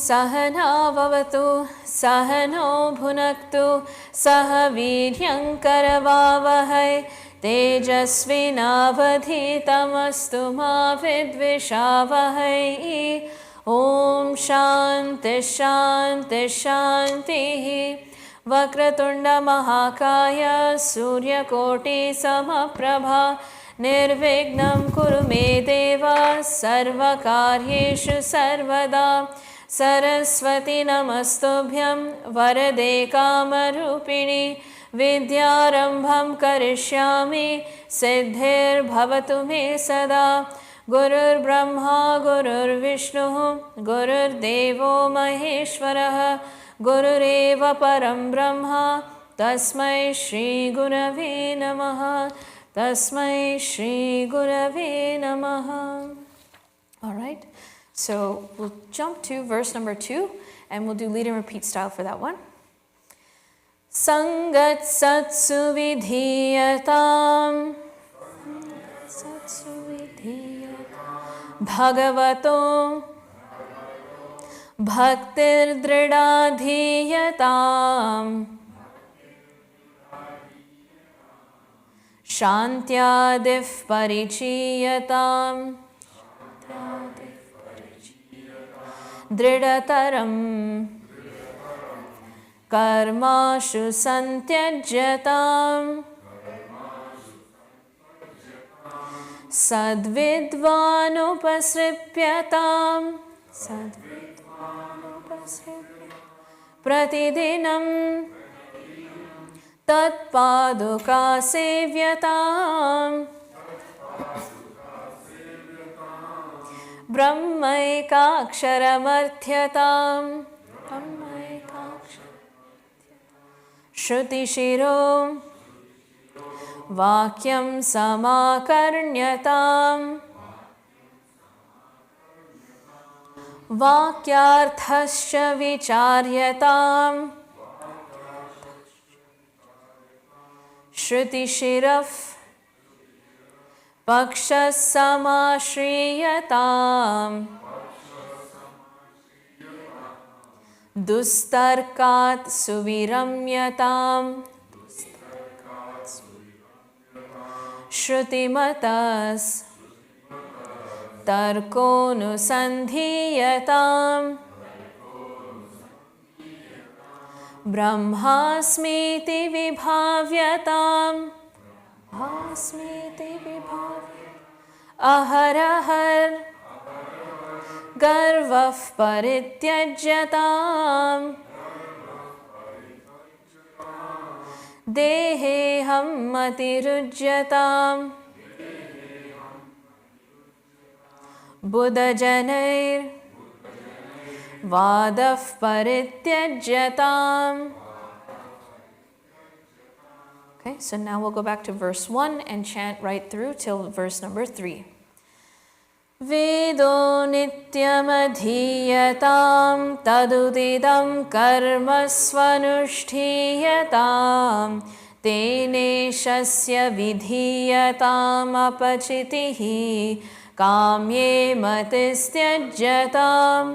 सहना भवतु सहनो भुनक्तु सह वीर्यङ्करवावहै तेजस्विनावधीतमस्तु मा विद्विषावहै ॐ शान्ति शान्ति शान्तिः वक्रतुण्डमहाकाय सूर्यकोटिसमप्रभा निर्विघ्नं कुरु मे देव सर्वकार्येषु सर्वदा सरस्वती नमस्तुभ्यं वरदे कामरूपिणि विद्यारम्भं करिष्यामि सिद्धिर्भवतु मे सदा गुरुर्ब्रह्मा गुरुर्विष्णुः गुरुर्देवो महेश्वरः गुरुरेव परं ब्रह्म तस्मै श्रीगुरवे नमः तस्मै श्रीगुरवे नमः. All right, so we'll jump to verse number 2 and we'll do lead and repeat style for that one. Sangat satsu vidhiyatam bhagavato bhaktir dridadhiyatam shantyadif parichiyatam dridataram karmashu santyajyatam sadvidvanupasripyatam pratidinam tatpaduka sevyatam brahmaikaksharamardhyatam Shrutishiro Vakyam Samakarnyatam Vakyarthasya Vicharyatam Shrutishiraf Pakshas Samashriyatam Dustarkat Suviramyatam Shrutimatas Tarkonusandhiyatam Brahmasmiti vibhavyatam Aharahar Garvah parityajyatam Deheham matirujyatam Buddhajanair Vadah parityajyatam. Okay, so now we'll go back to verse 1 and chant right through till verse number 3. Vedo nityamadhiyatam tadudidam karma svanushthiyatam tene shasya vidhiyatam apachitihi kamye matistyajyatam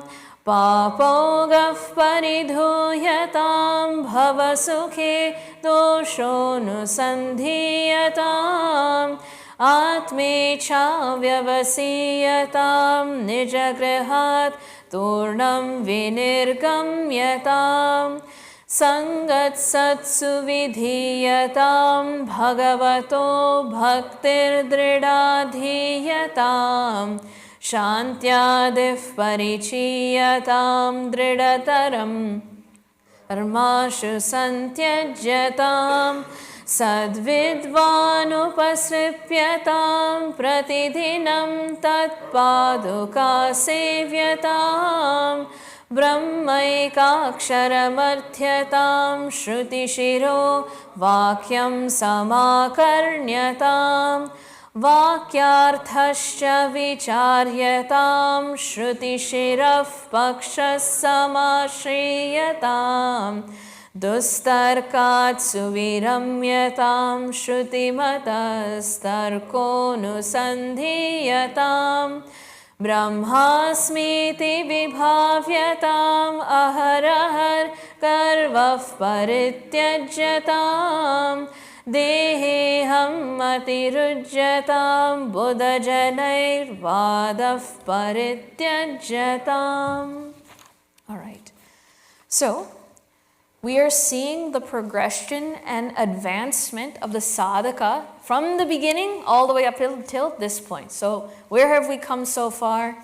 papogaf paridhuyatam bhavasukhe doshonusandhiyatam Atmecha vyavasiyatam nijagrihat turnam vinirgamyatam sangat satsu vidhiyatam bhagavato bhaktir dridadhiyatam shantyadif parichiyatam dridataram armashu santyajyatam Sadvidvanupasripyatam pratidinam tatpaduka sevyatam brahmaikaksharamardhyatam shrutishiro vakyam samakarnyatam vakyarthasya vicharyatam shrutishiraf pakshas samashriyatam Dustarkat suviramyatam shrutimata's tarkonusandhiyatam Brahmasmiti vibhavyatam aharahar karvah parityajyatam deheham atirujyatam buddhajanair vadav parityajyatam. All right. So, we are seeing the progression and advancement of the sadhaka from the beginning all the way up till this point. So, where have we come so far?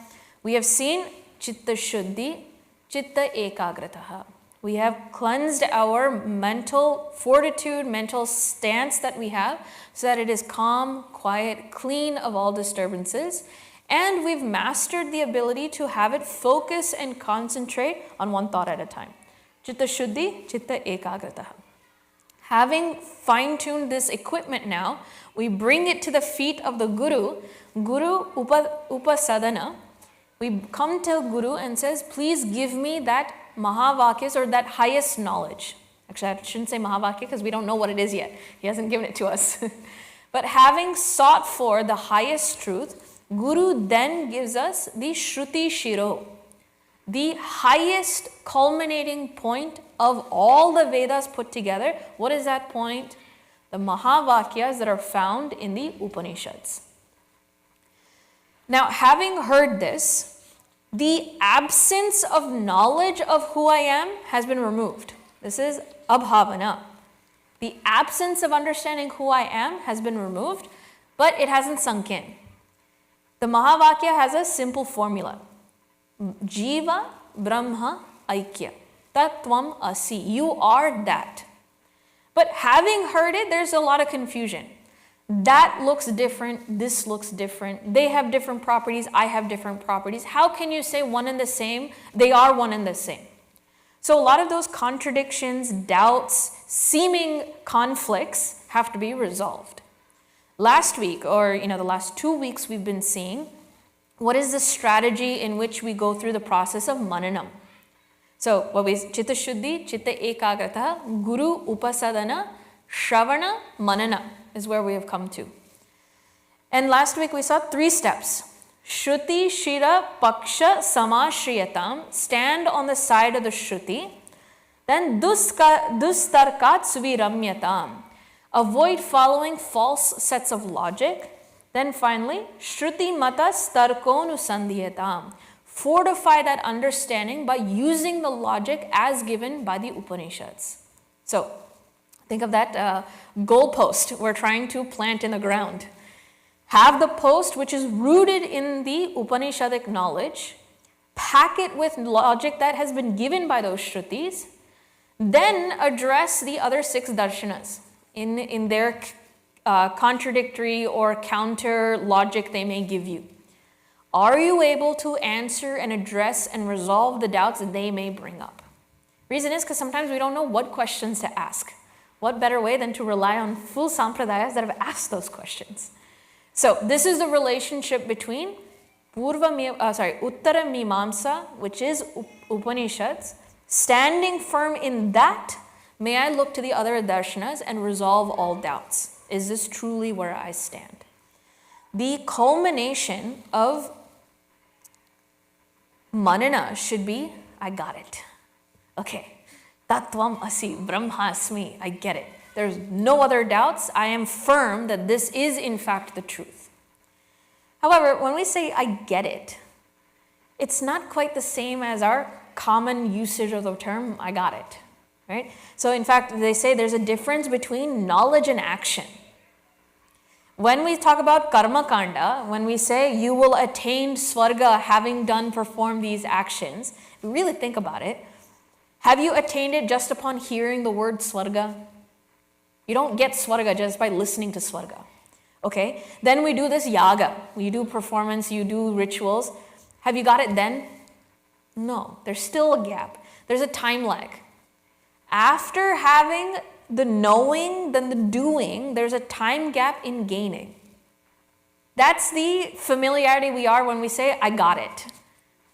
We have seen chitta shuddhi, chitta ekagrataha. We have cleansed our mental fortitude, mental stance that we have so that it is calm, quiet, clean of all disturbances. And we've mastered the ability to have it focus and concentrate on one thought at a time. Chitta shuddhi, chitta ekagrataha. Having fine-tuned this equipment now, we bring it to the feet of the Guru, Upasadana. We come to Guru and says, please give me that Mahavakyas or that highest knowledge. Actually, I shouldn't say Mahavakyas because we don't know what it is yet. He hasn't given it to us. But having sought for the highest truth, Guru then gives us the Shruti Shiro, the highest culminating point of all the Vedas put together. What is that point? The Mahavakyas that are found in the Upanishads. Now, having heard this, the absence of knowledge of who I am has been removed. This is abhavana. The absence of understanding who I am has been removed, but it hasn't sunk in. The Mahavakya has a simple formula. Jiva Brahma Aikya. Tattvam Asi. You are that. But having heard it, there's a lot of confusion. That looks different, this looks different. They have different properties, I have different properties. How can you say one and the same? They are one and the same. So a lot of those contradictions, doubts, seeming conflicts have to be resolved. Last week, or the last 2 weeks, we've been seeing what is the strategy in which we go through the process of mananam. So what we chitta shuddhi, chitta ekagrata, guru upasadana, shravana, manana is where we have come to. And last week we saw 3 steps. Shruti shira paksha samashriyatam, stand on the side of the Shruti. Then dustarkat suviramyatam, avoid following false sets of logic. Then finally, Shruti mata starkonu sandhyatam, fortify that understanding by using the logic as given by the Upanishads. So, think of that goalpost we're trying to plant in the ground. Have the post which is rooted in the Upanishadic knowledge, pack it with logic that has been given by those Shrutis, then address the other 6 darshanas in their contradictory or counter logic they may give you. Are you able to answer and address and resolve the doubts that they may bring up? Reason is because sometimes we don't know what questions to ask. What better way than to rely on full sampradayas that have asked those questions? So this is the relationship between Uttara Mimamsa, which is Upanishads. Standing firm in that, may I look to the other darshanas and resolve all doubts. Is this truly where I stand? The culmination of manana should be, I got it. Okay. Tattvam asi, brahmasmi, I get it. There's no other doubts. I am firm that this is in fact the truth. However, when we say I get it, it's not quite the same as our common usage of the term I got it, right? So in fact, they say there's a difference between knowledge and action. When we talk about karma kanda, when we say you will attain swarga having performed these actions, if you really think about it, have you attained it just upon hearing the word swarga? You don't get swarga just by listening to swarga. Okay? Then we do this yaga. You do performance, you do rituals. Have you got it then? No. There's still a gap. There's a time lag. After having the knowing, then the doing, there's a time gap in gaining. That's the familiarity we are when we say, I got it.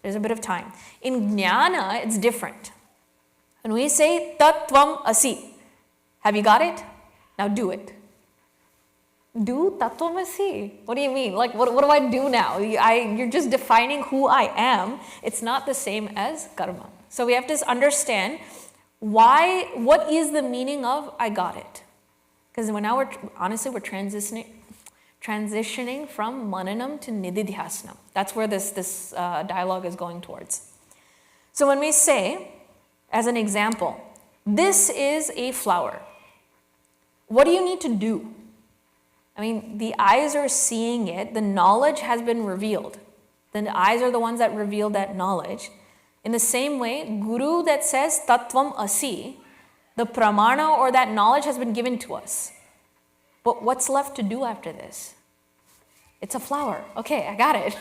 There's a bit of time. In jnana, it's different. When we say tattvam asi, have you got it? Now do it. Do tattvamasi? What do you mean? Like, what do I do now? You're just defining who I am. It's not the same as karma. So we have to understand what is the meaning of I got it? Because now we're transitioning from mananam to nididhyasana. That's where this dialogue is going towards. So when we say, as an example, this is a flower, what do you need to do? I mean, the eyes are seeing it, the knowledge has been revealed. The eyes are the ones that reveal that knowledge. In the same way, Guru that says tattvam asi, the pramana or that knowledge has been given to us. But what's left to do after this? It's a flower. Okay, I got it.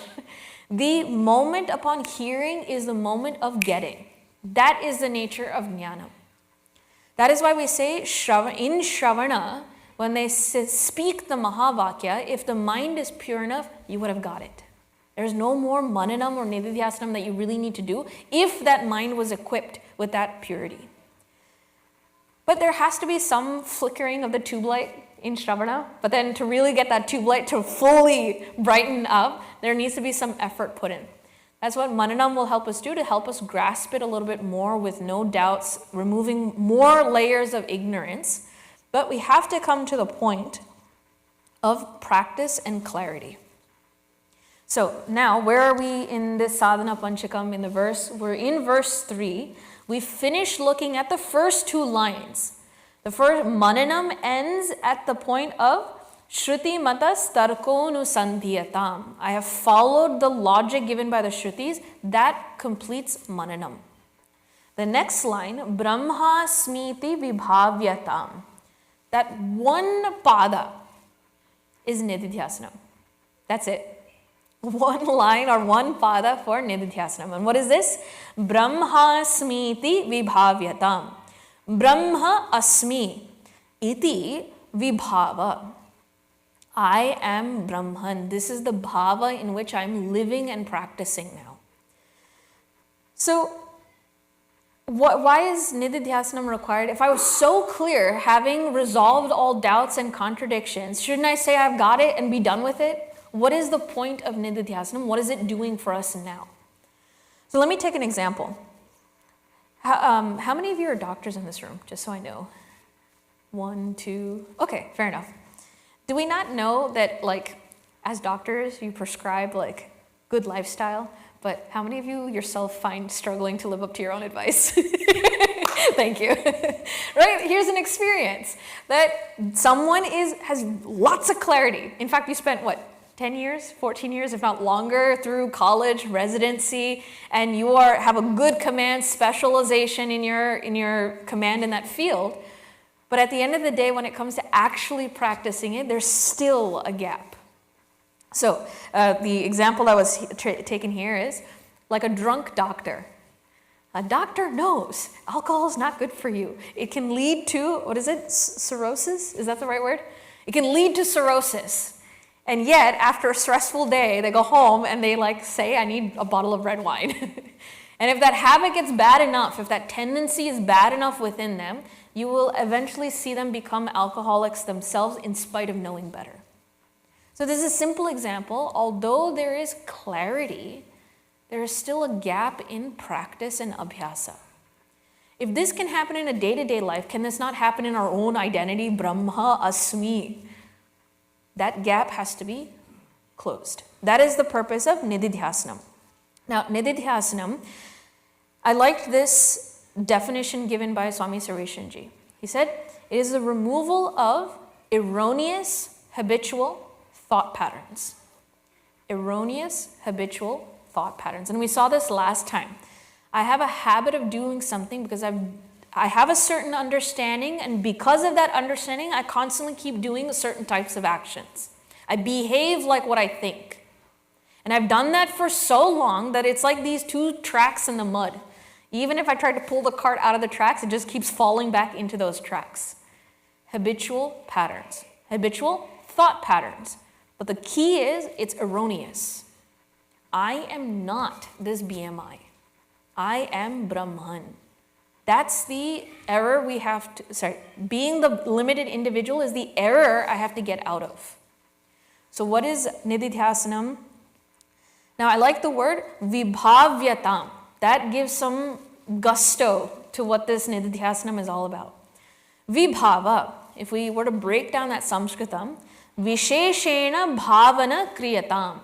The moment upon hearing is the moment of getting. That is the nature of jnana. That is why we say in Shravana, when they speak the Mahavakya, if the mind is pure enough, you would have got it. There's no more mananam or nididhyasanam that you really need to do if that mind was equipped with that purity. But there has to be some flickering of the tube light in Shravana, but then to really get that tube light to fully brighten up, there needs to be some effort put in. That's what mananam will help us do, to help us grasp it a little bit more with no doubts, removing more layers of ignorance. But we have to come to the point of practice and clarity. So now, where are we in this Sadhana Panchakam in the verse? We're in verse 3. We finished looking at the first two lines. The first, mananam ends at the point of Shruti matas tarko nusandhyatam. I have followed the logic given by the Shrutis. That completes mananam. The next line, Brahma smiti vibhavyatam. That one pada is nididhyasanam. That's it. One line or one pada for nididhyasanam. And what is this? Brahma smiti vibhavyatam. Brahma asmi iti vibhava. I am Brahman. This is the bhava in which I'm living and practicing now. So, why is nididhyasanam required? If I was so clear, having resolved all doubts and contradictions, shouldn't I say I've got it and be done with it? What is the point of nididhyasanam? What is it doing for us now? So let me take an example. How many of you are doctors in this room? Just so I know. 1, 2. Okay, fair enough. Do we not know that, like, as doctors, you prescribe, like, good lifestyle? But how many of you yourself find struggling to live up to your own advice? Thank you. Right? Here's an experience that someone has lots of clarity. In fact, you spent, 10 years, 14 years, if not longer, through college, residency, and you have a good command specialization in your command in that field. But at the end of the day, when it comes to actually practicing it, there's still a gap. So the example that was taken here is like a drunk doctor. A doctor knows alcohol is not good for you. It can lead to, cirrhosis? Is that the right word? It can lead to cirrhosis. And yet, after a stressful day, they go home and they say, I need a bottle of red wine. And if that habit gets bad enough, if that tendency is bad enough within them, you will eventually see them become alcoholics themselves in spite of knowing better. So this is a simple example. Although there is clarity, there is still a gap in practice and abhyasa. If this can happen in a day-to-day life, can this not happen in our own identity, Brahma Asmi? That gap has to be closed. That is the purpose of nididhyasanam. Now, nididhyasanam, I liked this definition given by Swami Sarveshanji. He said, it is the removal of erroneous, habitual thought patterns. Erroneous, habitual thought patterns. And we saw this last time. I have a habit of doing something because I have a certain understanding, and because of that understanding, I constantly keep doing certain types of actions. I behave like what I think. And I've done that for so long that it's like these two tracks in the mud. Even if I try to pull the cart out of the tracks, it just keeps falling back into those tracks. Habitual patterns. Habitual thought patterns. But the key is, it's erroneous. I am not this BMI. I am Brahman. That's the error we have to, being the limited individual is the error I have to get out of. So what is nididhyasanam? Now I like the word vibhavyatam. That gives some gusto to what this nididhyasanam is all about. Vibhava, if we were to break down that Sanskritam, visheshena bhavana kriyatam.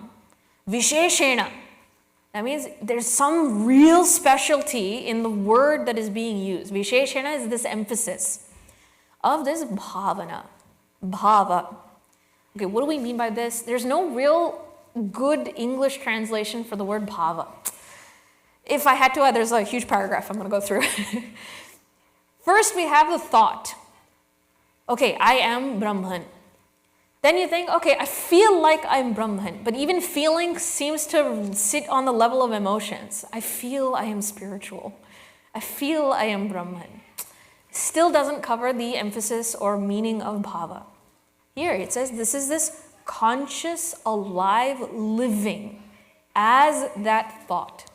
Visheshena. That means there's some real specialty in the word that is being used. Visheshena is this emphasis of this bhavana. Bhava. Okay, what do we mean by this? There's no real good English translation for the word bhava. If I had to, there's a huge paragraph I'm going to go through. First, we have the thought. Okay, I am Brahman. Then you think, okay, I feel like I'm Brahman, but even feeling seems to sit on the level of emotions. I feel I am spiritual. I feel I am Brahman. Still doesn't cover the emphasis or meaning of bhava. Here it says this is this conscious, alive living as that thought.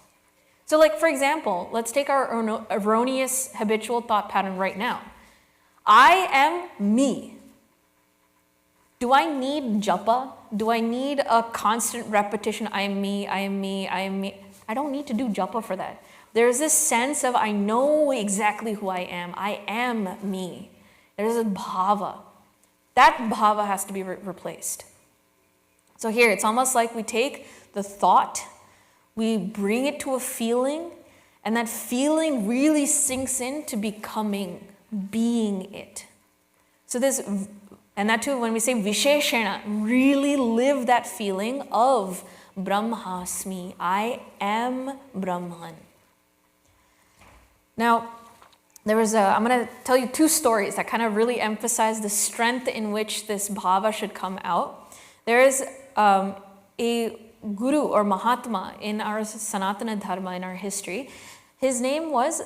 So like, for example, let's take our erroneous habitual thought pattern right now. I am me. Do I need japa? Do I need a constant repetition? I am me, I am me, I am me. I don't need to do japa for that. There's this sense of I know exactly who I am me. There's a bhava. That bhava has to be replaced. So here, it's almost like we take the thought, we bring it to a feeling, and that feeling really sinks into becoming, being it. So this, and that too, when we say visheshena, really live that feeling of Brahmasmi, I am Brahman. Now, I'm going to tell you two stories that kind of really emphasize the strength in which this bhava should come out. There is a guru or Mahatma in our Sanatana Dharma, in our history. His name was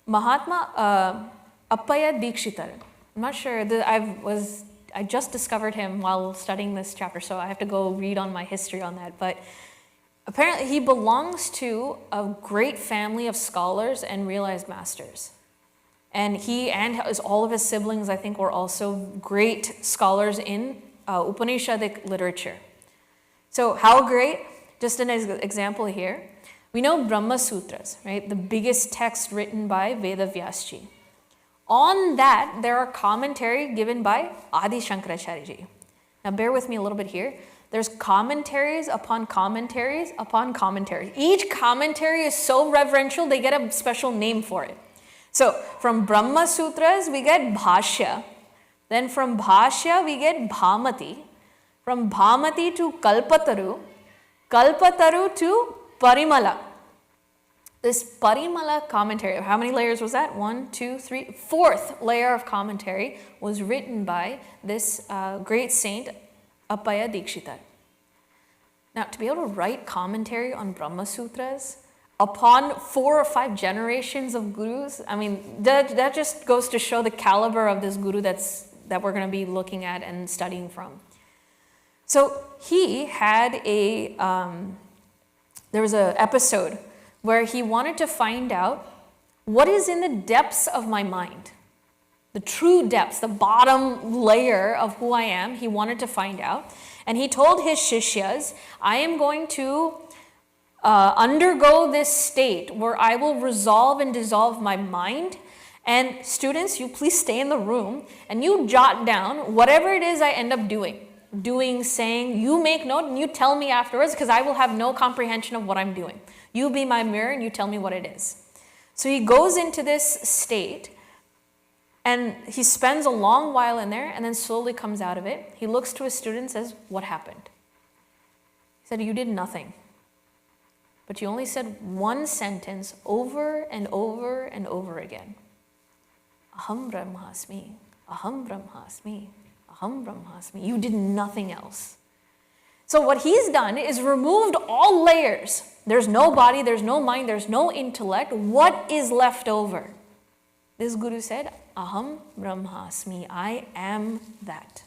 Mahatma Appaya Dikshitar. I'm not sure, I just discovered him while studying this chapter, so I have to go read on my history on that. But apparently he belongs to a great family of scholars and realized masters. And he and all of his siblings, I think, were also great scholars in Upanishadic literature. So how great? Just an example here. We know Brahma Sutras, right? The biggest text written by Veda Vyasji. On that, there are commentary given by Adi Shankaracharya ji. Now bear with me a little bit here. There's commentaries upon commentaries upon commentaries. Each commentary is so reverential, they get a special name for it. So from Brahma Sutras, we get Bhashya. Then from Bhashya, we get Bhamati. From Bhamati to Kalpataru. Kalpataru to Parimala. This Parimala commentary, how many layers was that? 1, 2, 3, fourth layer of commentary was written by this great saint, Appaya Dikshitar. Now, to be able to write commentary on Brahma Sutras upon 4 or 5 generations of gurus, I mean, that just goes to show the caliber of this guru that we're going to be looking at and studying from. So he had there was an episode where he wanted to find out what is in the depths of my mind. The true depths, the bottom layer of who I am, he wanted to find out. And he told his shishyas, I am going to undergo this state where I will resolve and dissolve my mind. And students, you please stay in the room and you jot down whatever it is I end up doing, saying, you make note and you tell me afterwards because I will have no comprehension of what I'm doing. You be my mirror and you tell me what it is. So he goes into this state and he spends a long while in there and then slowly comes out of it. He looks to his student and says, what happened? He said, you did nothing. But you only said one sentence over and over and over again. Aham Brahmasmi, Aham Brahmasmi, Aham Brahmasmi. You did nothing else. So what he's done is removed all layers. There's no body, there's no mind, there's no intellect. What is left over? This guru said, Aham Brahmasmi, I am that.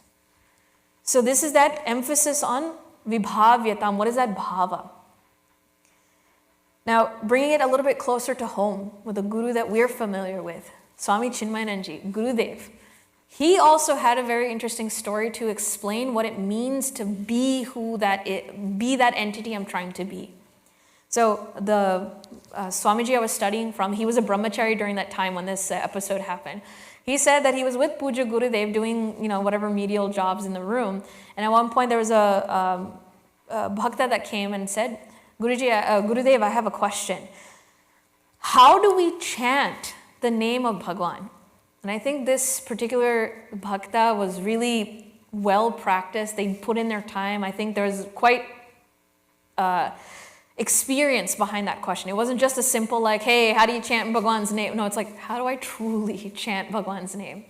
So this is that emphasis on vibhavyatam. What is that bhava? Now, bringing it a little bit closer to home with a guru that we're familiar with, Swami Chinmayananji, Gurudev. he also had a very interesting story to explain what it means to be be that entity I'm trying to be. So the Swamiji I was studying from, he was a brahmachari during that time when this episode happened. He said that he was with Puja Gurudev doing, whatever menial jobs in the room. And at one point there was a bhakta that came and said, Gurudev, I have a question. How do we chant the name of Bhagwan? And I think this particular bhakta was really well practiced. They put in their time. I think there was quite experience behind that question. It wasn't just a simple like, hey, how do you chant Bhagwan's name? No, it's like, how do I truly chant Bhagwan's name?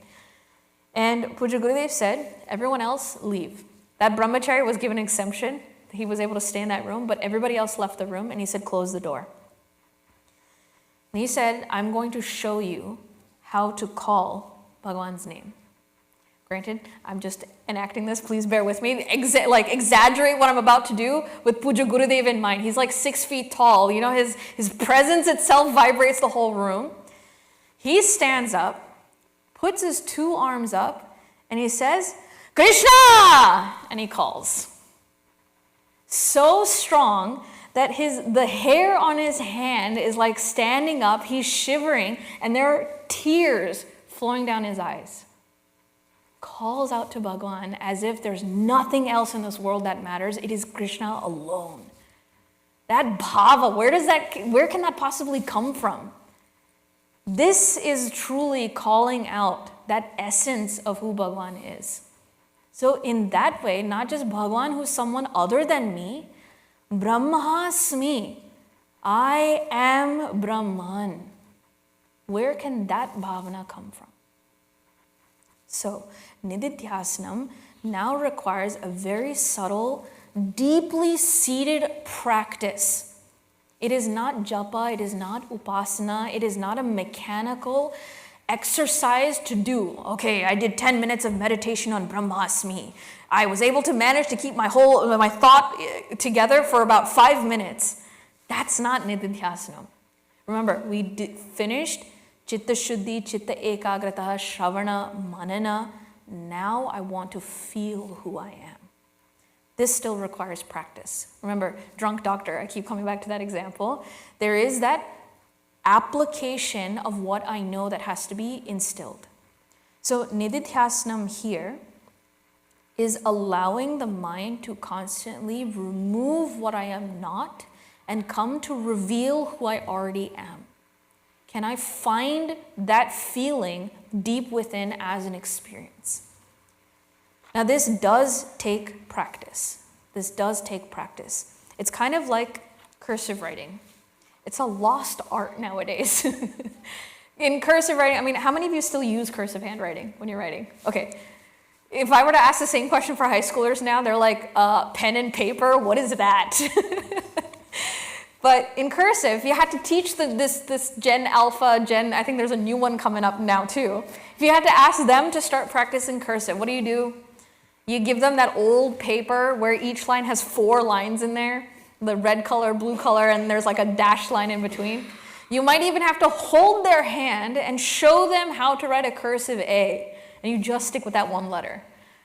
And Puja Gurudev said, everyone else leave. That brahmachari was given an exemption. He was able to stay in that room, but everybody else left the room, and he said, close the door. And he said, I'm going to show you how to call Bhagwan's name. Granted, I'm just enacting this, please bear with me. Exaggerate what I'm about to do with Puja Gurudev in mind. He's like 6 feet tall. His presence itself vibrates the whole room. He stands up, puts his 2 arms up, and he says, Krishna! And he calls. So strong that the hair on his hand is like standing up, he's shivering, and there are tears flowing down his eyes. Calls out to Bhagwan as if there's nothing else in this world that matters. It is Krishna alone. That bhava, where can that possibly come from? This is truly calling out that essence of who Bhagwan is. So in that way, not just Bhagwan who's someone other than me, Brahmasmi, I am Brahman. Where can that bhavana come from? So, Nididhyasanam now requires a very subtle, deeply seated practice. It is not japa, it is not upasana, it is not a mechanical exercise to do. Okay, I did 10 minutes of meditation on Brahmasmi. I was able to manage to keep my thought together for about 5 minutes. That's not Nididhyasanam. Remember, we finished Chitta Shuddhi, Chitta Ekagrata, Shravana, Manana. Now I want to feel who I am. This still requires practice. Remember, drunk doctor, I keep coming back to that example. There is that application of what I know that has to be instilled. So Nididhyasanam here is allowing the mind to constantly remove what I am not and come to reveal who I already am. Can I find that feeling deep within as an experience? Now this does take practice. This does take practice. It's kind of like cursive writing. It's a lost art nowadays. In cursive writing, how many of you still use cursive handwriting when you're writing? Okay. If I were to ask the same question for high schoolers now, they're like, pen and paper, what is that? But in cursive, you had to teach this Gen Alpha, I think there's a new one coming up now too. If you had to ask them to start practicing cursive, what do? You give them that old paper where each line has 4 lines in there, the red color, blue color, and there's like a dashed line in between. You might even have to hold their hand and show them how to write a cursive A, and you just stick with that one letter.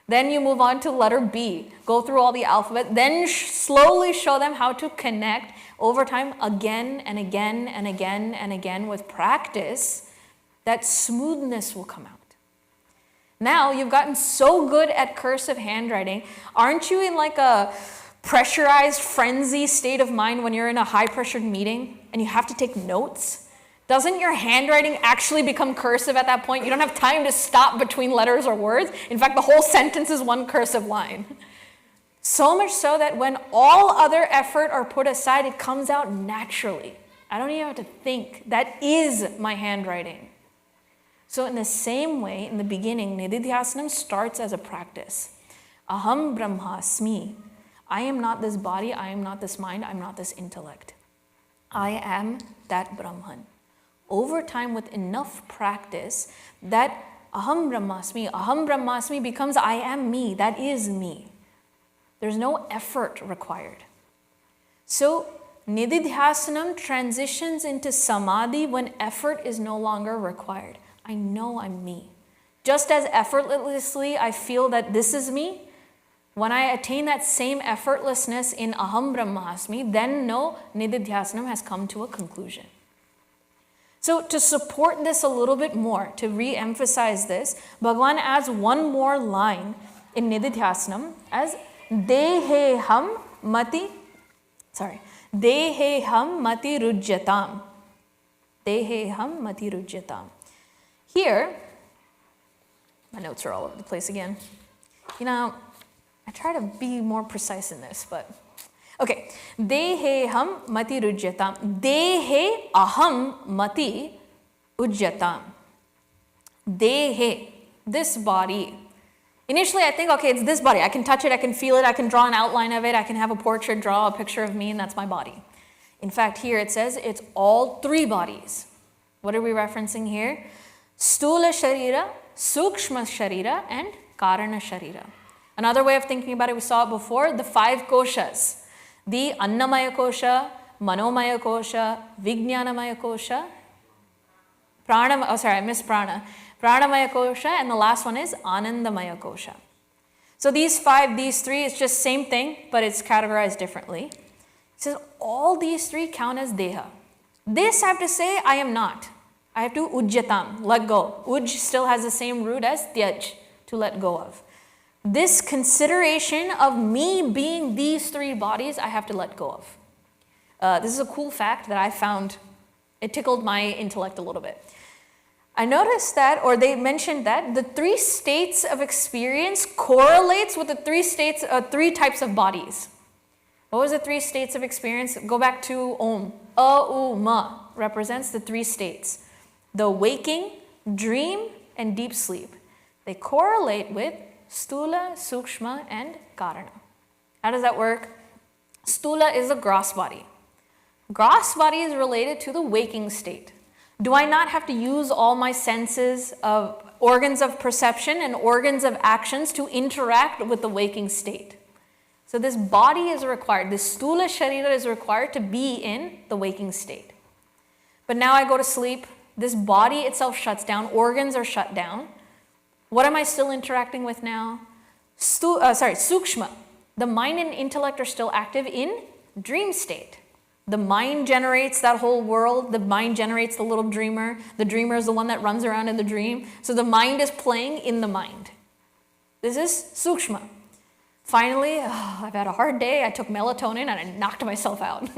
Then you move on to letter B, go through all the alphabet, then slowly show them how to connect over time again and again and again and again with practice. That smoothness will come out. Now you've gotten so good at cursive handwriting, aren't you in like a pressurized frenzy state of mind when you're in a high pressured meeting and you have to take notes? Doesn't your handwriting actually become cursive at that point? You don't have time to stop between letters or words. In fact, the whole sentence is one cursive line. So much so that when all other effort are put aside, it comes out naturally. I don't even have to think. That is my handwriting. So in the same way, in the beginning, Nididhyasanam starts as a practice. Aham Brahmasmi. I am not this body, I am not this mind, I am not this intellect. I am that Brahman. Over time, with enough practice, that Aham Brahmasmi becomes I am me, that is me. There's no effort required. So Nididhyasanam transitions into Samadhi when effort is no longer required. I know I'm me. just as effortlessly I feel that this is me, when I attain that same effortlessness in Aham Brahmasmi, then no, Nididhyasanam has come to a conclusion. So to support this a little bit more, to re-emphasize this, Bhagavan adds one more line in Nididhyasanam as Deheham mati rujyatam. Deheham mati rujyatam. Here, my notes are all over the place again. I try to be more precise in this, but okay. Deheham mati rujyatam. Dehe aham mati ujyatam. Dehe, this body. Initially, I think, okay, it's this body. I can touch it, I can feel it, I can draw an outline of it, I can have a portrait, draw a picture of me, and that's my body. In fact, here it says it's all three bodies. What are we referencing here? Stula Sharira, Sukshma Sharira, and Karana Sharira. Another way of thinking about it, we saw it before, the 5 koshas. The Annamaya kosha, Manomaya kosha, Vijnanamaya kosha, I missed Prana. Pranamaya kosha, and the last one is Anandamaya kosha. So these 3, it's just same thing, but it's categorized differently. It says all these 3 count as Deha. This I have to say I am not. I have to ujyatam, let go. Uj still has the same root as tyaj, to let go of. This consideration of me being these 3 bodies, I have to let go of. This is a cool fact that I found. It tickled my intellect a little bit. I noticed that, or they mentioned that, the 3 states of experience correlates with the 3 types of bodies. What was the 3 states of experience? Go back to Om. A-U-Ma represents the 3 states. The waking, dream, and deep sleep. They correlate with Stula, Sukshma, and Karana. How does that work? Stula is a gross body. Gross body is related to the waking state. Do I not have to use all my senses of organs of perception and organs of actions to interact with the waking state? So this body is required, this Stula Sharira is required to be in the waking state. But now I go to sleep, this body itself shuts down, organs are shut down. What am I still interacting with now? Sukshma. The mind and intellect are still active in dream state. The mind generates that whole world. The mind generates the little dreamer. The dreamer is the one that runs around in the dream. So the mind is playing in the mind. This is Sukshma. Finally, I've had a hard day. I took melatonin and I knocked myself out.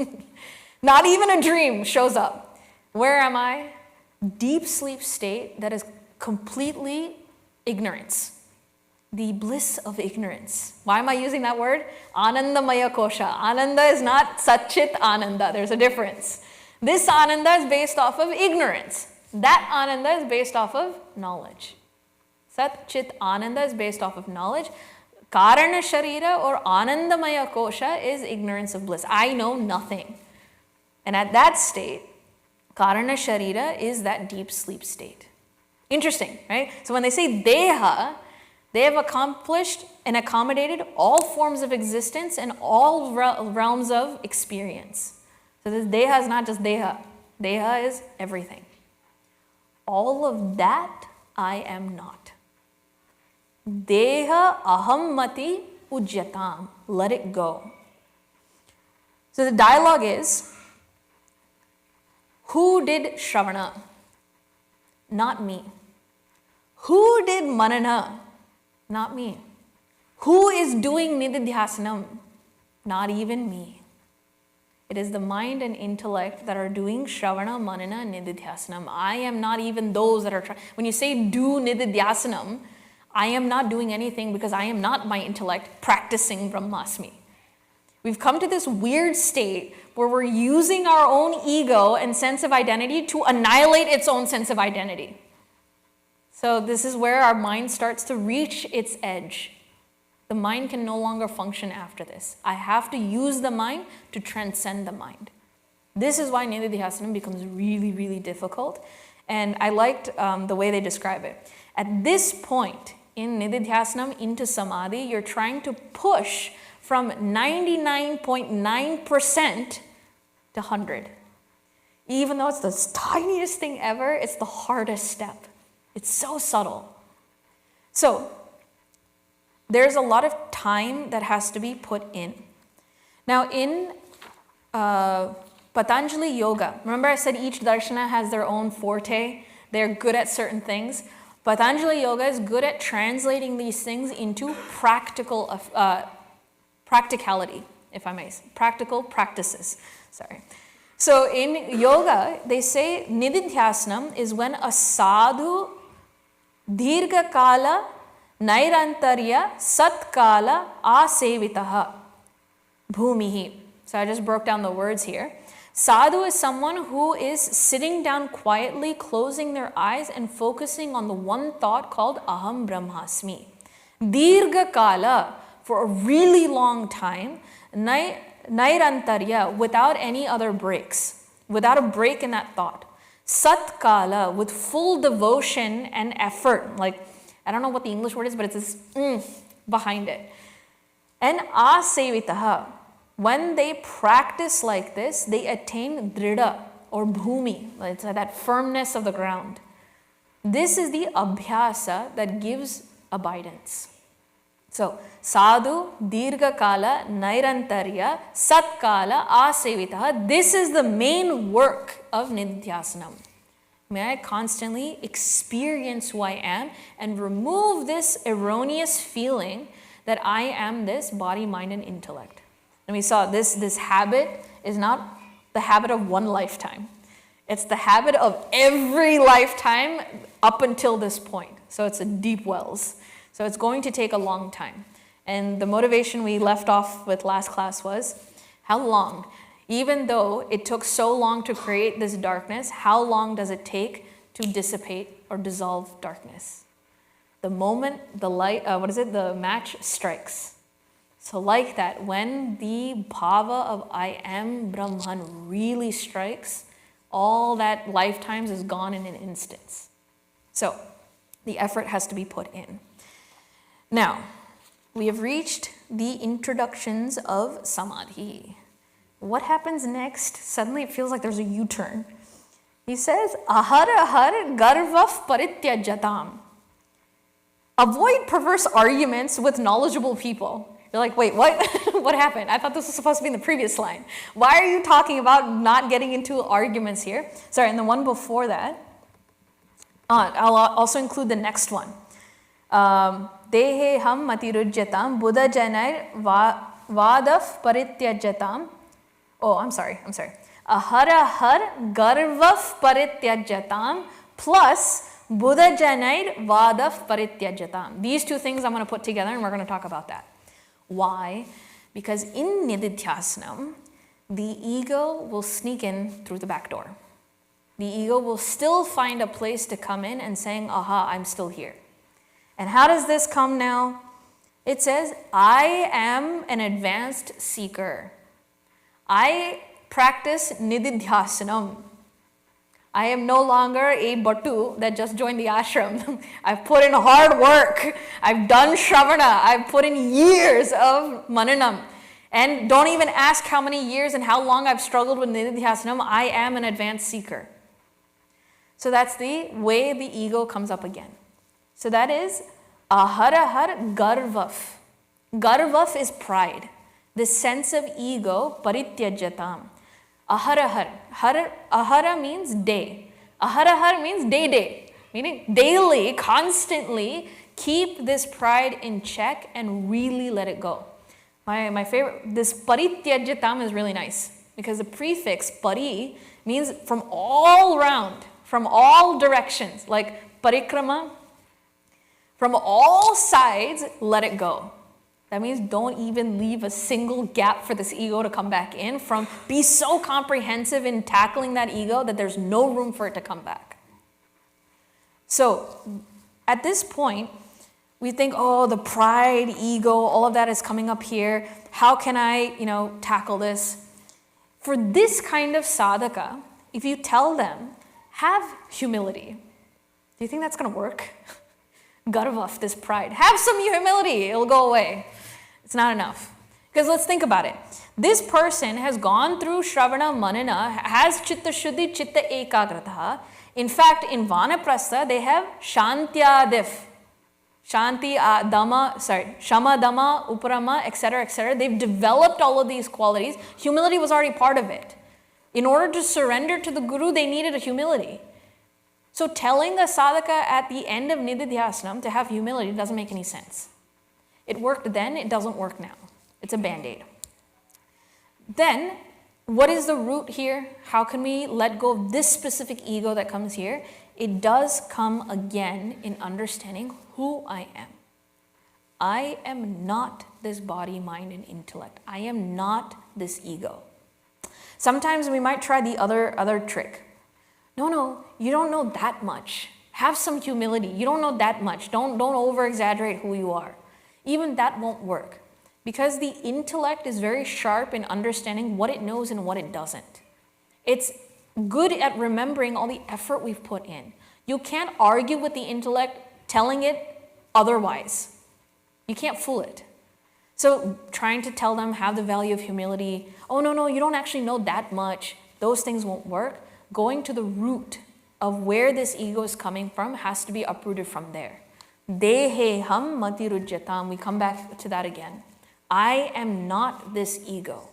Not even a dream shows up. Where am I? Deep sleep state that is completely ignorance. The bliss of ignorance. Why am I using that word? Anandamaya kosha. Ananda is not Satchit Ananda. There's a difference. This Ananda is based off of ignorance. That Ananda is based off of knowledge. Satchit Ananda is based off of knowledge. Karana Sharira or Anandamaya kosha is ignorance of bliss. I know nothing. And at that state, Karana Sharira is that deep sleep state. Interesting, right? So when they say Deha, they have accomplished and accommodated all forms of existence and all realms of experience. So this Deha is not just Deha. Deha is everything. All of that I am not. Deha aham mati ujyatam. Let it go. So the dialogue is, who did Shravana? Not me. Who did Manana? Not me. Who is doing Nididhyasanam? Not even me. It is the mind and intellect that are doing Shravana, Manana, and Nididhyasanam. I am not even those that are trying. When you say do Nididhyasanam, I am not doing anything because I am not my intellect practicing Brahmasmi. We've come to this weird state where we're using our own ego and sense of identity to annihilate its own sense of identity. So this is where our mind starts to reach its edge. The mind can no longer function after this. I have to use the mind to transcend the mind. This is why Nididhyasanam becomes really, really difficult. And I liked the way they describe it. At this point in Nididhyasanam into Samadhi, you're trying to push from 99.9% to 100. Even though it's the tiniest thing ever, it's the hardest step. It's so subtle. So there's a lot of time that has to be put in. Now in Patanjali Yoga, remember I said each darshana has their own forte. They're good at certain things. Patanjali Yoga is good at translating these things into practicality, if I may say, practical practices. Sorry. So in yoga, they say nididhyasnam is when a sadhu dirgha kala nairantarya satkala asevitaha bhumihi. So I just broke down the words here. Sadhu is someone who is sitting down quietly, closing their eyes and focusing on the one thought called aham brahmasmi. Dirgha kala, for a really long time, nairantarya, without any other breaks, without a break in that thought. Satkala, with full devotion and effort, like, I don't know what the English word is, but it's this behind it. And asevitaha, when they practice like this, they attain drida or bhumi, it's that firmness of the ground. This is the abhyasa that gives abidance. So, sadhu, dirgha kala, nairantarya, satkala, asevitaha. This is the main work of nididhyasanam. May I constantly experience who I am and remove this erroneous feeling that I am this body, mind, and intellect. And we saw this habit is not the habit of one lifetime. It's the habit of every lifetime up until this point. So it's a deep wells. So it's going to take a long time. And the motivation we left off with last class was, how long? Even though it took so long to create this darkness, how long does it take to dissipate or dissolve darkness? The moment the light, the match strikes. So like that, when the bhava of I am Brahman really strikes, all that lifetimes is gone in an instant. So the effort has to be put in. Now, we have reached the introductions of samadhi. What happens next? Suddenly it feels like there's a U-turn. He says, ahar garvaf parityajatam. Avoid perverse arguments with knowledgeable people. You're like, wait, what? What happened? I thought this was supposed to be in the previous line. Why are you talking about not getting into arguments here? Sorry, and the one before that, I'll also include the next one. Dehe ham matirujyatam buddha janair vadaf parityajatam. Oh, I'm sorry. Ahara garvaf parityajatam plus buddha janair vadaf parityajatam. These two things I'm going to put together and we're going to talk about that. Why? Because in nididhyasanam, the ego will sneak in through the back door. The ego will still find a place to come in and saying, aha, I'm still here. And how does this come now? It says, I am an advanced seeker. I practice nididhyasanam. I am no longer a batu that just joined the ashram. I've put in hard work. I've done shravana. I've put in years of mananam. And don't even ask how many years and how long I've struggled with nididhyasanam. I am an advanced seeker. So that's the way the ego comes up again. So that is aharahar garvaf. Garvaf is pride. The sense of ego, parityajatam. Aharahar. Ahara means day. Aharahar means day. Meaning daily, constantly keep this pride in check and really let it go. My favorite, this parityajatam is really nice because the prefix pari means from all around, from all directions, like parikrama, from all sides, let it go. That means don't even leave a single gap for this ego to come back in. Be so comprehensive in tackling that ego that there's no room for it to come back. So at this point, we think, oh, the pride, ego, all of that is coming up here. How can I, tackle this? For this kind of sadhaka, if you tell them, have humility, do you think that's going to work? Garvaf, this pride. Have some humility, it'll go away. It's not enough. Because let's think about it. This person has gone through Shravana Manana, has Chitta Shuddhi, Chitta Ekagrataha. In fact, in Vanaprastha, they have Shantyadif. Shama, Dama, Uparama, etc., etc. They've developed all of these qualities. Humility was already part of it. In order to surrender to the Guru, they needed a humility. So telling a sadhaka at the end of Nididhyasana to have humility doesn't make any sense. It worked then, it doesn't work now. It's a band-aid. Then, what is the root here? How can we let go of this specific ego that comes here? It does come again in understanding who I am. I am not this body, mind, and intellect. I am not this ego. Sometimes we might try the other trick. No, you don't know that much. Have some humility. You don't know that much. Don't over-exaggerate who you are. Even that won't work. Because the intellect is very sharp in understanding what it knows and what it doesn't. It's good at remembering all the effort we've put in. You can't argue with the intellect telling it otherwise. You can't fool it. So trying to tell them, have the value of humility. Oh, no, you don't actually know that much. Those things won't work. Going to the root of where this ego is coming from has to be uprooted from there. Deheham matirujyatam. We come back to that again. I am not this ego.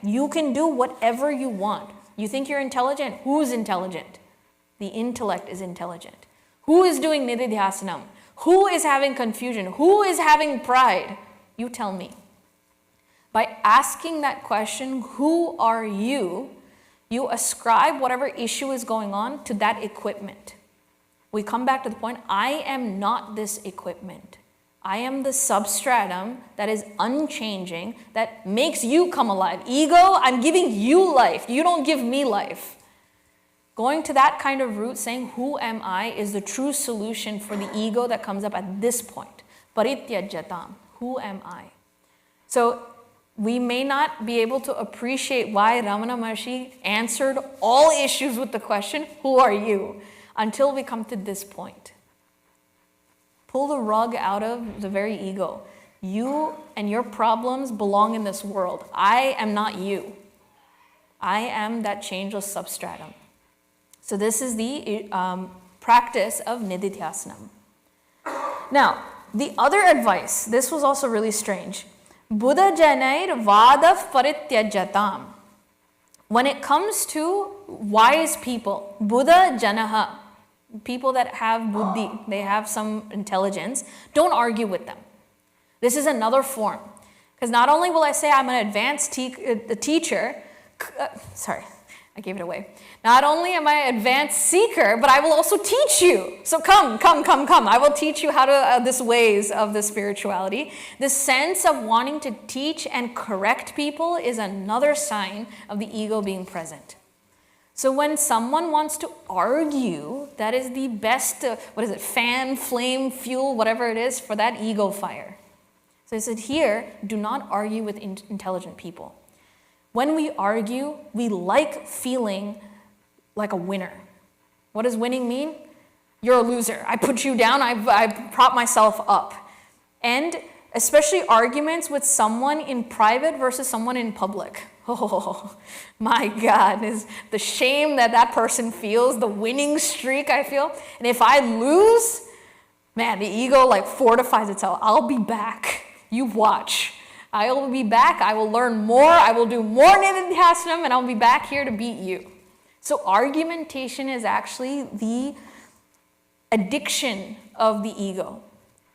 You can do whatever you want. You think you're intelligent? Who's intelligent? The intellect is intelligent. Who is doing nididhyasanam? Who is having confusion? Who is having pride? You tell me. By asking that question, who are you? You ascribe whatever issue is going on to that equipment. We come back to the point, I am not this equipment. I am the substratum that is unchanging, that makes you come alive. Ego, I'm giving you life. You don't give me life. Going to that kind of root, saying, who am I, is the true solution for the ego that comes up at this point. Parityajyatam. Who am I? So we may not be able to appreciate why Ramana Maharshi answered all issues with the question, who are you? Until we come to this point. Pull the rug out of the very ego. You and your problems belong in this world. I am not you. I am that changeless substratum. So this is the practice of nididhyasanam. Now, the other advice, this was also really strange. Buddha janair vadav parityajyatam. When it comes to wise people, Buddha janaha, people that have buddhi, they have some intelligence, don't argue with them. This is another form. Because not only will I say I'm an advanced teacher, I gave it away. Not only am I an advanced seeker, but I will also teach you. So come. I will teach you how to, this ways of the spirituality. The sense of wanting to teach and correct people is another sign of the ego being present. So when someone wants to argue, that is the best, fan, flame, fuel, whatever it is for that ego fire. So I said here, do not argue with intelligent people. When we argue, we like feeling like a winner. What does winning mean? You're a loser. I put you down, I prop myself up. And especially arguments with someone in private versus someone in public. Oh my God, is the shame that person feels, the winning streak I feel. And if I lose, man, the ego fortifies itself. I'll be back. You watch. I will be back. I will learn more. I will do more nididhyasanam, and I'll be back here to beat you. So argumentation is actually the addiction of the ego.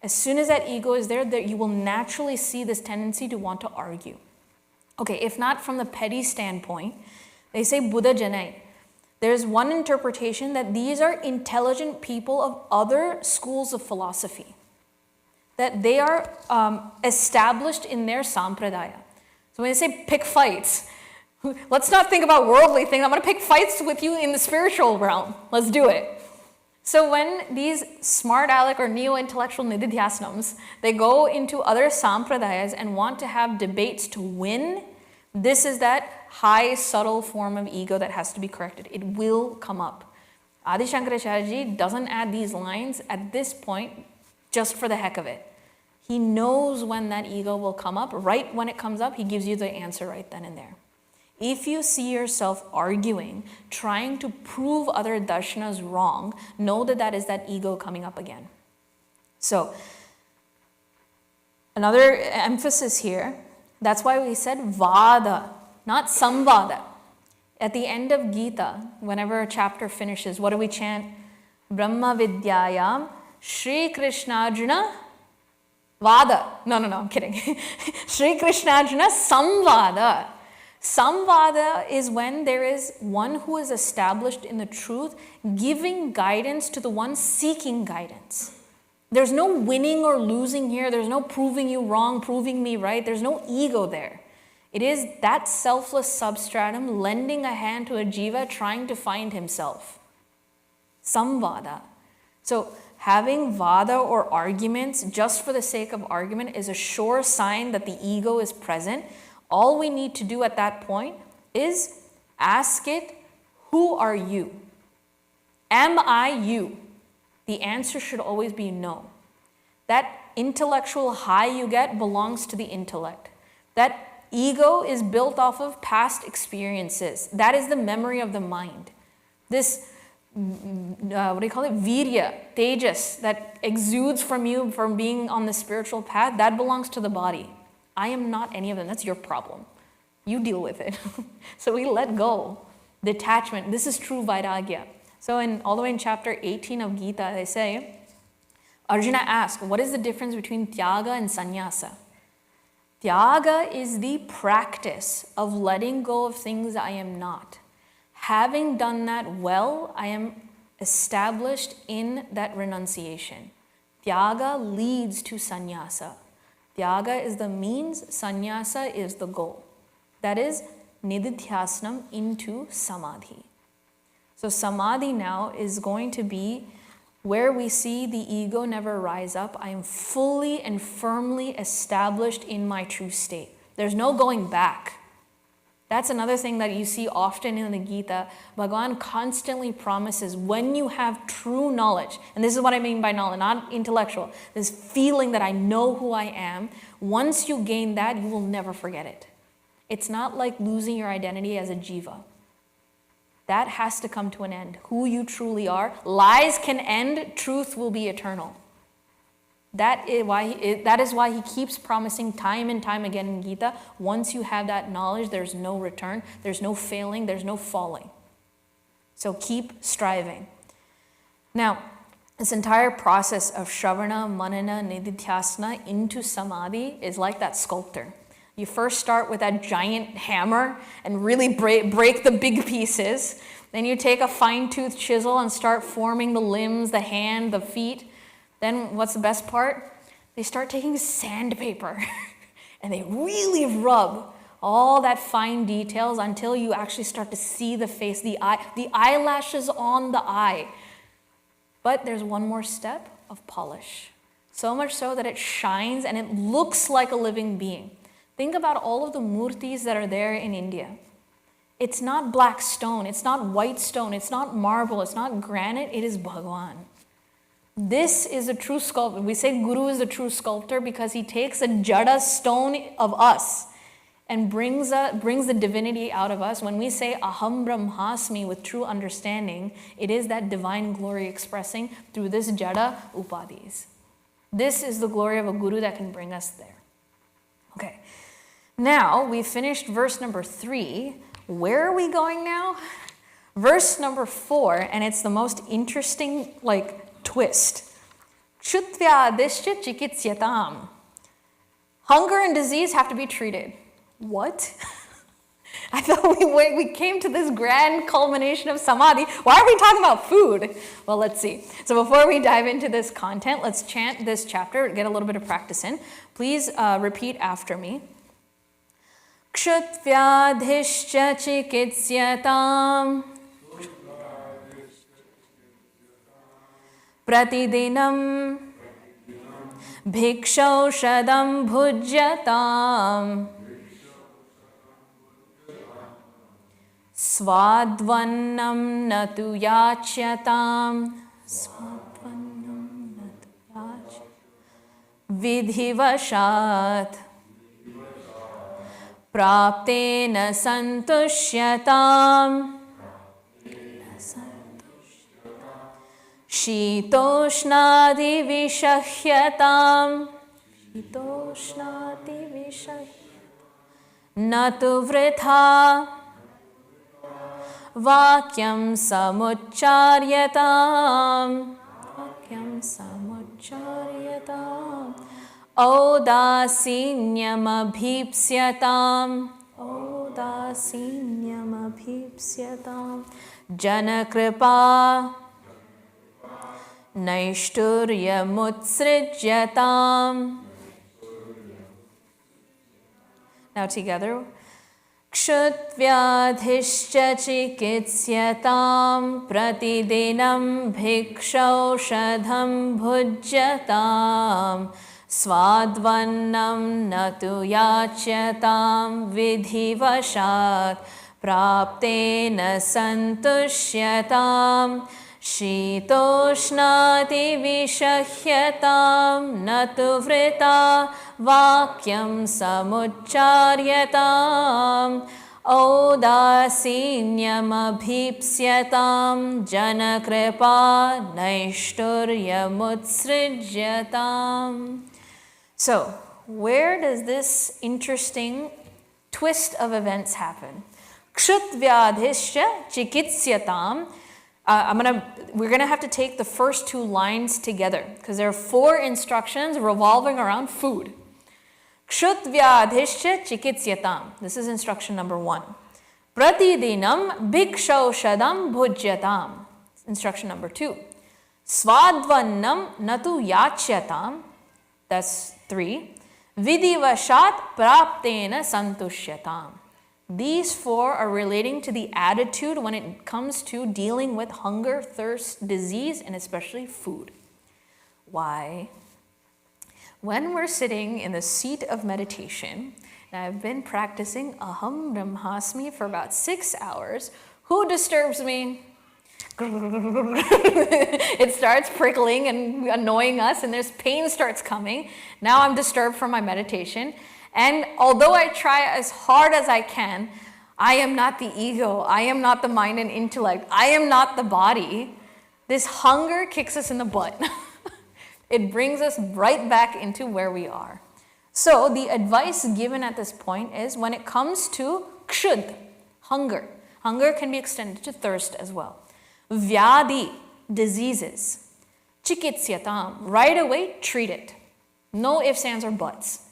As soon as that ego is there, you will naturally see this tendency to want to argue. Okay, if not from the petty standpoint, they say Buddha Janai. There's one interpretation that these are intelligent people of other schools of philosophy. That they are established in their sampradaya. So when they say pick fights, let's not think about worldly things. I'm going to pick fights with you in the spiritual realm. Let's do it. So when these smart aleck or neo-intellectual nididhyasanams, they go into other sampradayas and want to have debates to win, this is that high, subtle form of ego that has to be corrected. It will come up. Adi Shankaracharya doesn't add these lines at this point just for the heck of it. He knows when that ego will come up. Right when it comes up, he gives you the answer right then and there. If you see yourself arguing, trying to prove other darshanas wrong, know that is that ego coming up again. So, another emphasis here, that's why we said vada, not samvada. At the end of Gita, whenever a chapter finishes, what do we chant? Brahma Vidyayam Shri Krishnarjuna Vada. No, I'm kidding. Shri Krishnarjuna Samvada. Samvada is when there is one who is established in the truth, giving guidance to the one seeking guidance. There's no winning or losing here. There's no proving you wrong, proving me right. There's no ego there. It is that selfless substratum lending a hand to a jiva trying to find himself. Samvada. So having vada or arguments just for the sake of argument is a sure sign that the ego is present. All we need to do at that point is ask it, who are you? Am I you? The answer should always be no. That intellectual high you get belongs to the intellect. That ego is built off of past experiences. That is the memory of the mind. This, virya, tejas, that exudes from you from being on the spiritual path, that belongs to the body. I am not any of them. That's your problem. You deal with it. So we let go. Detachment. This is true vairagya. So all the way in chapter 18 of Gita, they say, Arjuna asked, what is the difference between tyaga and sannyasa? Tyaga is the practice of letting go of things I am not. Having done that well, I am established in that renunciation. Tyaga leads to sannyasa. Tyaga is the means, sannyasa is the goal. That is nididhyasnam into samadhi. So samadhi now is going to be where we see the ego never rise up. I am fully and firmly established in my true state. There's no going back. That's another thing that you see often in the Gita. Bhagavan constantly promises when you have true knowledge, and this is what I mean by knowledge, not intellectual, this feeling that I know who I am, once you gain that, you will never forget it. It's not like losing your identity as a jiva. That has to come to an end. Who you truly are. Lies can end, truth will be eternal. That is why he keeps promising time and time again in Gita, once you have that knowledge, there's no return, there's no failing, there's no falling. So keep striving. Now, this entire process of Shravana, Manana, Nididhyasana into Samadhi is like that sculptor. You first start with that giant hammer and really break the big pieces. Then you take a fine-toothed chisel and start forming the limbs, the hand, the feet. Then what's the best part? They start taking sandpaper and they really rub all that fine details until you actually start to see the face, the eye, the eyelashes on the eye. But there's one more step of polish. So much so that it shines and it looks like a living being. Think about all of the murtis that are there in India. It's not black stone, it's not white stone, it's not marble, it's not granite, it is Bhagavan. This is a true sculptor. We say Guru is a true sculptor because he takes a jada stone of us and brings the divinity out of us. When we say Aham Brahmasmi with true understanding, it is that divine glory expressing through this jada upadis. This is the glory of a Guru that can bring us there. Okay, now we finished verse number 3. Where are we going now? Verse number 4, and it's the most interesting twist. Kshutvadishya chikitsyatam. Hunger and disease have to be treated. What? I thought we came to this grand culmination of samadhi. Why are we talking about food? Well, let's see. So before we dive into this content, let's chant this chapter, get a little bit of practice in. Please repeat after me. Kshutvadishya chikitsyatam. Pratidinam bhikshaushadam bhujyatam svadvannam natu yachyatam vidhivashat praptena santushyatam Shitoshnadi vishahyatam. Shitoshnadi vishahyatam. Natu vritha vakyam samucharyatam. Vakyam samucharyatam. Odasinyam abhipsyatam. Odasinyam abhipsyatam. Janakripa naishturyamutsrijyatam. Now together. Kshutvyaadhishcha chikitsyataam pratidinam bhikshaushadham bhujyatam svadvannam natu yachyatam vidhivashat praptena santushyatam shitoshnati vishahyatam natu vrita vakyam samucharyatam odasinyam abhipsyatam janakripa naishturyamutsrijyatam. So, where does this interesting twist of events happen? Kshutvyaadhishya chikitsyatam. We're gonna have to take the first two lines together because there are 4 instructions revolving around food. Kshutvyaadhishya chikitsyatam. This is instruction number 1. Pratidinam bhikshaushadam bhujyatam. Instruction number 2. Svadvannam natu yachyatam. That's 3. Vidivashat praptena santushyatam. These 4 are relating to the attitude when it comes to dealing with hunger, thirst, disease, and especially food. Why? When we're sitting in the seat of meditation, and I've been practicing Aham Brahmasmi for about 6 hours, who disturbs me? It starts prickling and annoying us, and there's pain starts coming. Now I'm disturbed from my meditation. And although I try as hard as I can, I am not the ego, I am not the mind and intellect, I am not the body. This hunger kicks us in the butt. It brings us right back into where we are. So the advice given at this point is when it comes to kshud, hunger. Hunger can be extended to thirst as well. Vyadi, diseases. Chikitsyatam, right away treat it. No ifs, ands, or buts.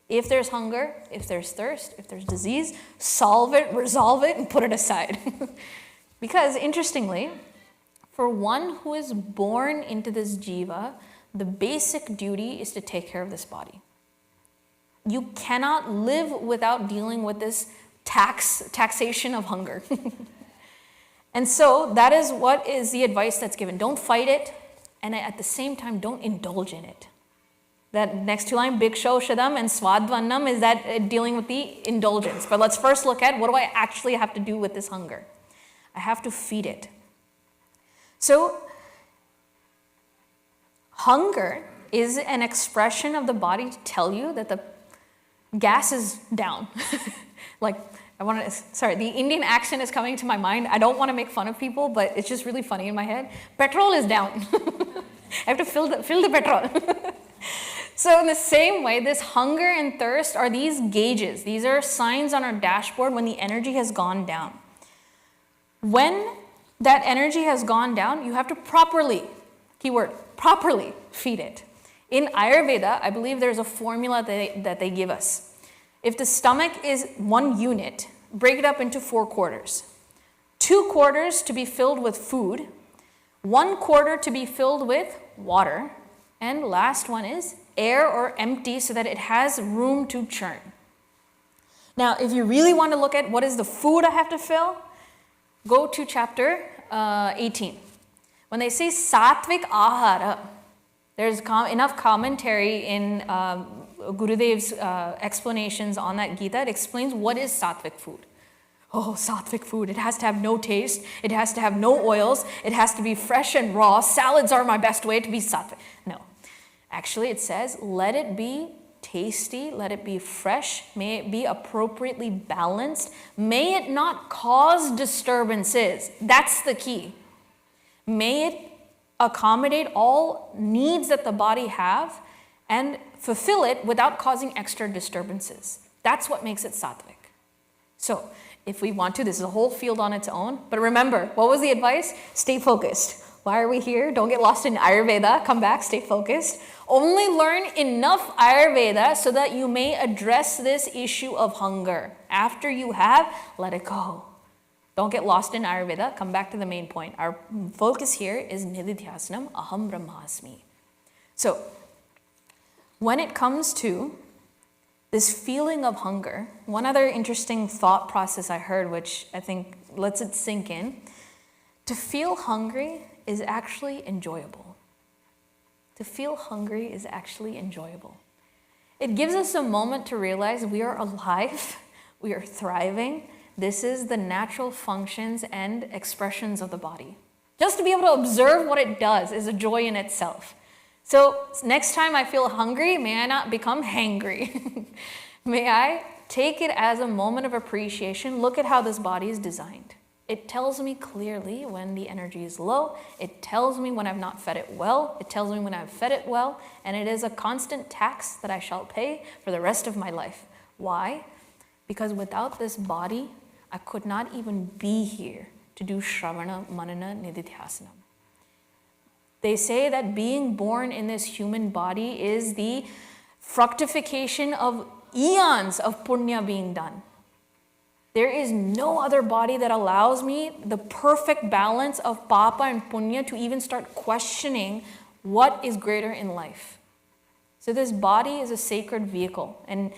If there's hunger, if there's thirst, if there's disease, solve it, resolve it, and put it aside. Because interestingly, for one who is born into this jiva, the basic duty is to take care of this body. You cannot live without dealing with this taxation of hunger. And so that is what is the advice that's given. Don't fight it, and at the same time, don't indulge in it. That next 2 line, bhikshaushadam and svadvannam, is that dealing with the indulgence. But let's first look at what do I actually have to do with this hunger. I have to feed it. So, hunger is an expression of the body to tell you that the gas is down. The Indian accent is coming to my mind. I don't want to make fun of people, but it's just really funny in my head. Petrol is down. I have to fill the petrol. So in the same way, this hunger and thirst are these gauges. These are signs on our dashboard when the energy has gone down. When that energy has gone down, you have to properly, keyword, properly feed it. In Ayurveda, I believe there's a formula that they give us. If the stomach is 1 unit, break it up into 4 quarters. 2 quarters to be filled with food, 1 quarter to be filled with water, and last one is air or empty so that it has room to churn. Now, if you really want to look at what is the food I have to fill, go to chapter 18. When they say sattvic ahara, there's enough commentary in Gurudev's explanations on that Gita. It explains what is sattvic food. Oh, sattvic food, it has to have no taste, it has to have no oils, it has to be fresh and raw, salads are my best way to be sattvic. No. Actually, it says, let it be tasty, let it be fresh, may it be appropriately balanced, may it not cause disturbances. That's the key. May it accommodate all needs that the body have and fulfill it without causing extra disturbances. That's what makes it sattvic. So if we want to, this is a whole field on its own. But remember, what was the advice? Stay focused. Why are we here? Don't get lost in Ayurveda. Come back, stay focused. Only learn enough Ayurveda so that you may address this issue of hunger. After you have, let it go. Don't get lost in Ayurveda. Come back to the main point. Our focus here is nididhyasnam aham brahmasmi. So, when it comes to this feeling of hunger, one other interesting thought process I heard, which I think lets it sink in, to feel hungry is actually enjoyable. To feel hungry is actually enjoyable. It gives us a moment to realize we are alive, we are thriving. This is the natural functions and expressions of the body. Just to be able to observe what it does is a joy in itself. So next time I feel hungry, may I not become hangry. May I take it as a moment of appreciation. Look at how this body is designed. It tells me clearly when the energy is low. It tells me when I've not fed it well. It tells me when I've fed it well. And it is a constant tax that I shall pay for the rest of my life. Why? Because without this body, I could not even be here to do Shravana, Manana, Nididhyasana. They say that being born in this human body is the fructification of eons of punya being done. There is no other body that allows me the perfect balance of papa and punya to even start questioning what is greater in life. So this body is a sacred vehicle, and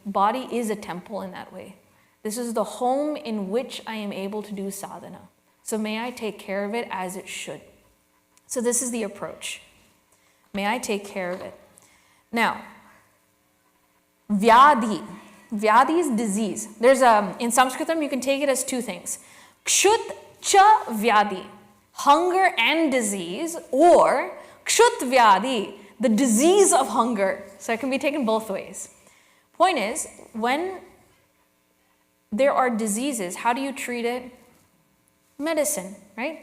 body is a temple in that way. This is the home in which I am able to do sadhana. So may I take care of it as it should. So this is the approach. May I take care of it. Now, vyadhi. Vyadhi is disease. There's in Sanskritam, you can take it as two things. Kshut cha vyadhi, hunger and disease, or kshut vyadhi, the disease of hunger. So it can be taken both ways. Point is, when there are diseases, how do you treat it? Medicine, right?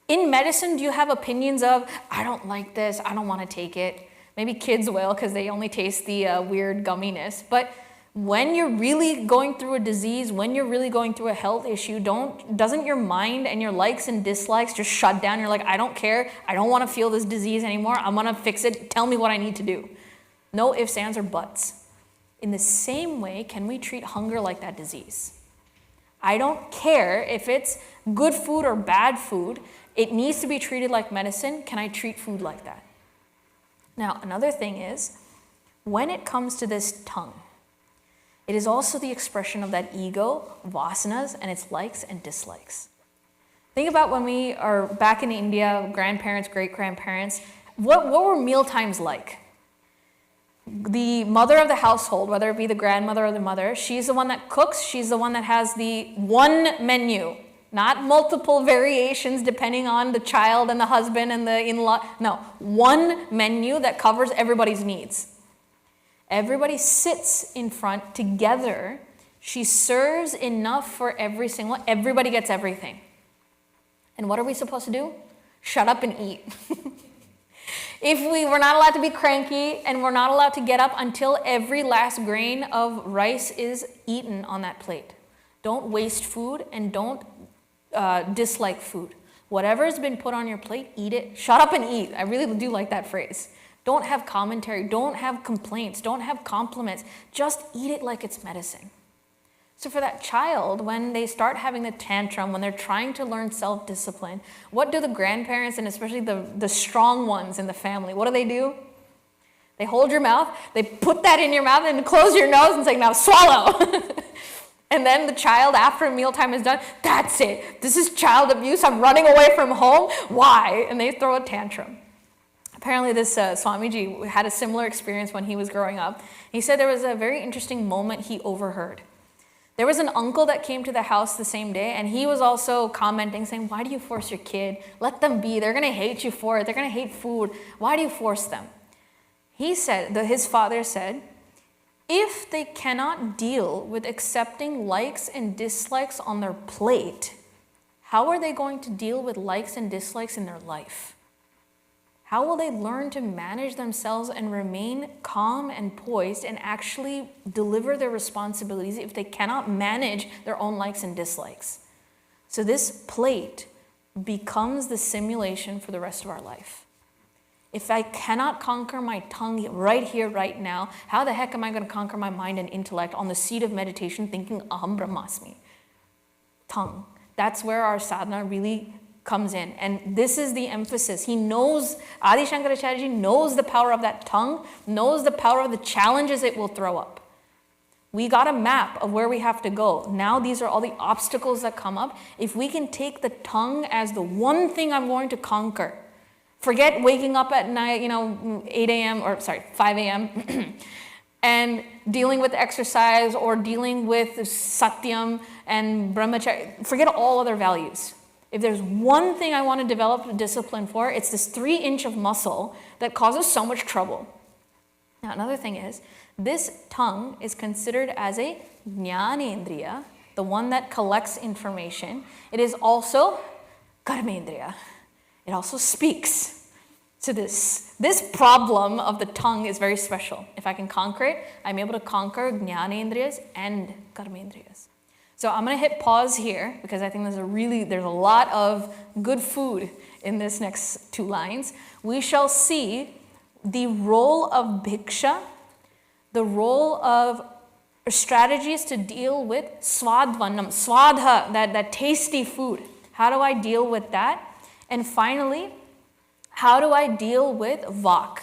In medicine, do you have opinions of, I don't like this, I don't want to take it? Maybe kids will because they only taste the weird gumminess. But when you're really going through a disease, when you're really going through a health issue, doesn't your mind and your likes and dislikes just shut down? You're like, I don't care, I don't want to feel this disease anymore, I'm going to fix it, tell me what I need to do. No ifs, ands, or buts. In the same way, can we treat hunger like that disease? I don't care if it's good food or bad food. It needs to be treated like medicine. Can I treat food like that? Now, another thing is, when it comes to this tongue, it is also the expression of that ego, vasanas, and its likes and dislikes. Think about when we are back in India, grandparents, great-grandparents, what were meal times like? The mother of the household, whether it be the grandmother or the mother, she's the one that cooks, she's the one that has the one menu. Not multiple variations depending on the child and the husband and the in-law. No, one menu that covers everybody's needs. Everybody sits in front together. She serves enough for everybody gets everything. And what are we supposed to do? Shut up and eat. We're not allowed to be cranky, and we're not allowed to get up until every last grain of rice is eaten on that plate. Don't waste food, and don't dislike food. Whatever has been put on your plate, eat it. Shut up and eat. I really do like that phrase. Don't have commentary. Don't have complaints. Don't have compliments. Just eat it like it's medicine. So for that child, when they start having the tantrum, when they're trying to learn self-discipline, what do the grandparents, and especially the strong ones in the family, what do? They hold your mouth, they put that in your mouth and close your nose and say, now swallow. And then the child, after mealtime is done, that's it. This is child abuse. I'm running away from home. Why? And they throw a tantrum. Apparently this Swamiji had a similar experience when he was growing up. He said there was a very interesting moment he overheard. There was an uncle that came to the house the same day, and he was also commenting, saying, why do you force your kid? Let them be. They're going to hate you for it. They're going to hate food. Why do you force them? He said, his father said, if they cannot deal with accepting likes and dislikes on their plate, how are they going to deal with likes and dislikes in their life? How will they learn to manage themselves and remain calm and poised and actually deliver their responsibilities if they cannot manage their own likes and dislikes? So this plate becomes the simulation for the rest of our life. If I cannot conquer my tongue right here, right now, how the heck am I going to conquer my mind and intellect on the seat of meditation thinking Aham Brahmasmi? Tongue. That's where our sadhana really comes in. And this is the emphasis. He knows, Adi Shankaracharya knows the power of that tongue, knows the power of the challenges it will throw up. We got a map of where we have to go. Now these are all the obstacles that come up. If we can take the tongue as the one thing I'm going to conquer, forget waking up at night, 8 a.m. or 5 a.m. and dealing with exercise or dealing with satyam and brahmacharya, forget all other values. If there's one thing I want to develop a discipline for, it's this 3-inch of muscle that causes so much trouble. Now, another thing is, this tongue is considered as a jnanendriya, the one that collects information. It is also karmendriya. It also speaks. So this problem of the tongue is very special. If I can conquer it, I'm able to conquer jnanendriyas and karmendriyas. So I'm going to hit pause here because I think there's a lot of good food in this next 2 lines. We shall see the role of bhiksha, the role of strategies to deal with swadvanam, swadha, that tasty food. How do I deal with that? And finally, how do I deal with vak,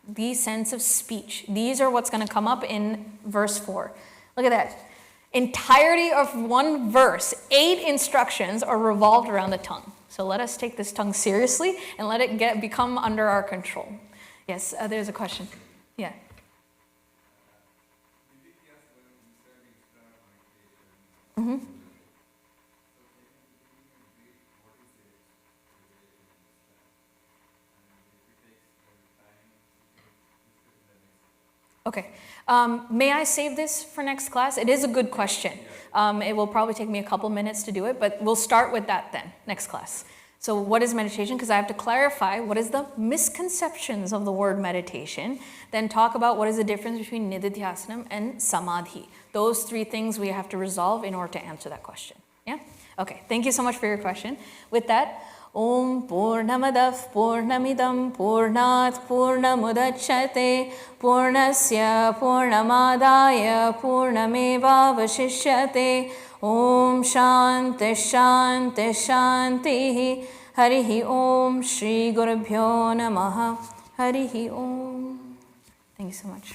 the sense of speech? These are what's going to come up in verse 4. Look at that. Entirety of one verse, 8 instructions are revolved around the tongue. So let us take this tongue seriously and let it become under our control. Yes, there's a question. Yeah. Mm-hmm. Okay. May I save this for next class? It is a good question. It will probably take me a couple minutes to do it, but we'll start with that then, next class. So what is meditation? Because I have to clarify what is the misconceptions of the word meditation, then talk about what is the difference between nididhyasanam and samadhi. Those 3 things we have to resolve in order to answer that question. Yeah? Okay, thank you so much for your question. With that, Om Purnamadav Purnamidam Purnat Purnamudachyate Purnasya Purnamadaya Purnameva Vashishyate Om Shanti Shanti Shanti Harihi Om Shri Gurubhyo Namaha Harihi Om. Thank you so much.